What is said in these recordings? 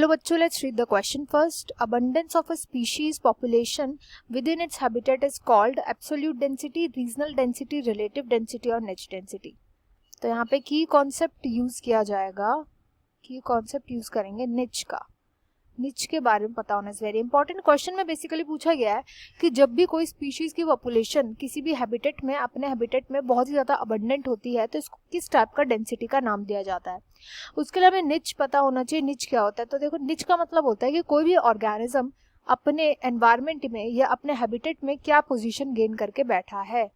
Hello बच्चों, let's read the question first. Abundance of a species population within its habitat is called absolute density, regional density, relative density और niche density. तो यहाँ पे की concept use किया जाएगा, की कॉन्सेप्ट यूज करेंगे निच का. निच के बारे में पता होना इज वेरी इंपॉर्टेंट. क्वेश्चन में बेसिकली पूछा गया है कि जब भी कोई स्पीशीज की पॉपुलेशन किसी भी हैबिटेट में, अपने हैबिटेट में बहुत ही ज़्यादा अबंडेंट होती है तो इसको किस टाइप का डेंसिटी का नाम दिया जाता है. उसके लिए हमें निच पता होना चाहिए. निच क्या होता है? तो देखो, निच का मतलब होता है कि कोई भी ऑर्गेनिज्म अपने एनवायरमेंट में या अपने हैबिटेट में क्या पोजीशन गेन करके बैठा है,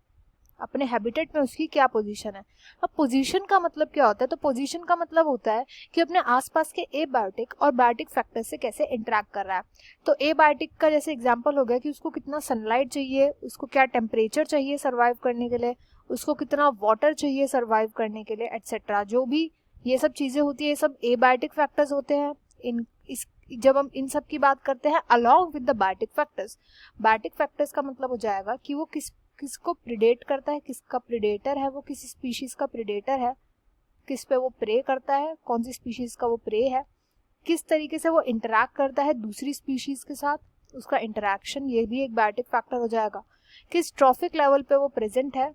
अपने हैबिटेट में उसकी क्या पोजीशन है. अब पोजीशन का मतलब क्या होता है? तो पोजीशन का मतलब होता है कि अपने आसपास के एबायोटिक और बायोटिक फैक्टर से कैसे इंटरेक्ट कर रहा है. तो एबायोटिक का जैसे एग्जांपल हो गया कि उसको कितना सनलाइट चाहिए, उसको क्या टेम्परेचर चाहिए सर्वाइव करने के लिए, उसको कितना वाटर चाहिए सर्वाइव करने के लिए, एटसेट्रा. जो भी ये सब चीज़ें होती है, ये सब एबायोटिक फैक्टर्स होते हैं. जब हम इन सब की बात करते हैं along with the biotic factors, biotic factors का मतलब हो जाएगा कि वो किसको प्रिडेट करता है, किसका प्रिडेटर है, वो किस स्पीशीज का प्रिडेटर है, किस पे वो प्रे करता है, कौन सी स्पीशीज का वो प्रे है, किस तरीके से वो इंटरैक्ट करता है दूसरी स्पीशीज के साथ, उसका इंटरैक्शन, ये भी एक बायोटिक फैक्टर हो जाएगा. किस ट्रॉफिक लेवल पे वो प्रेजेंट है,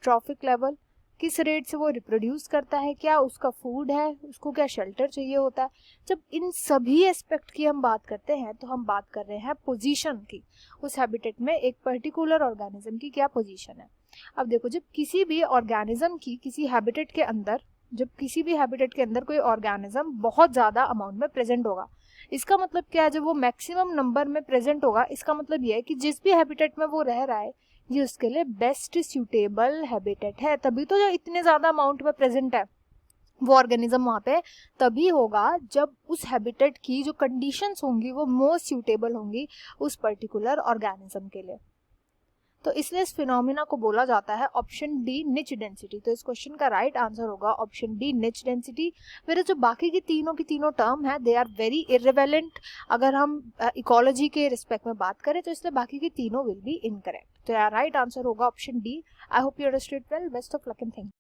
ट्रॉफिक लेवल, किस रेट से वो रिप्रोड्यूस करता है, क्या उसका फूड है, उसको क्या शेल्टर चाहिए होता है. जब इन सभी एस्पेक्ट की हम बात करते हैं तो हम बात कर रहे हैं पोजीशन की. उस हैबिटेट में एक पर्टिकुलर ऑर्गेनिज्म की क्या पोजीशन है. अब देखो, जब किसी भी ऑर्गेनिज्म की किसी हैबिटेट के अंदर, जब किसी भी हैबिटेट के अंदर कोई ऑर्गेनिज्म बहुत ज़्यादा अमाउंट में प्रेजेंट होगा, इसका मतलब क्या है? जब वो मैक्सिमम नंबर में प्रेजेंट होगा, इसका मतलब ये है कि जिस भी हैबिटेट में वो रह रहा है ये उसके लिए बेस्ट सूटेबल हैबिटेट है. तभी तो जो इतने ज़्यादा अमाउंट में प्रेजेंट है वो ऑर्गेनिज्म वहाँ पे तभी होगा जब उस हैबिटेट की जो कंडीशंस होंगी वो मोस्ट सूटेबल होंगी उस पर्टिकुलर ऑर्गेनिज्म के लिए. तो इसलिए इस फिनोमिना को बोला जाता है ऑप्शन डी निच डेंसिटी. तो इस क्वेश्चन का राइट आंसर होगा ऑप्शन डी निच डेंसिटी. फिर जो बाकी की तीनों टर्म है दे आर वेरी इररिलेवेंट. अगर हम इकोलॉजी के रिस्पेक्ट में बात करें तो इसलिए बाकी की तीनों विल बी इनकरेक्ट. तो यार राइट आंसर होगा option D. I hope you understood well. Best of luck and thank you.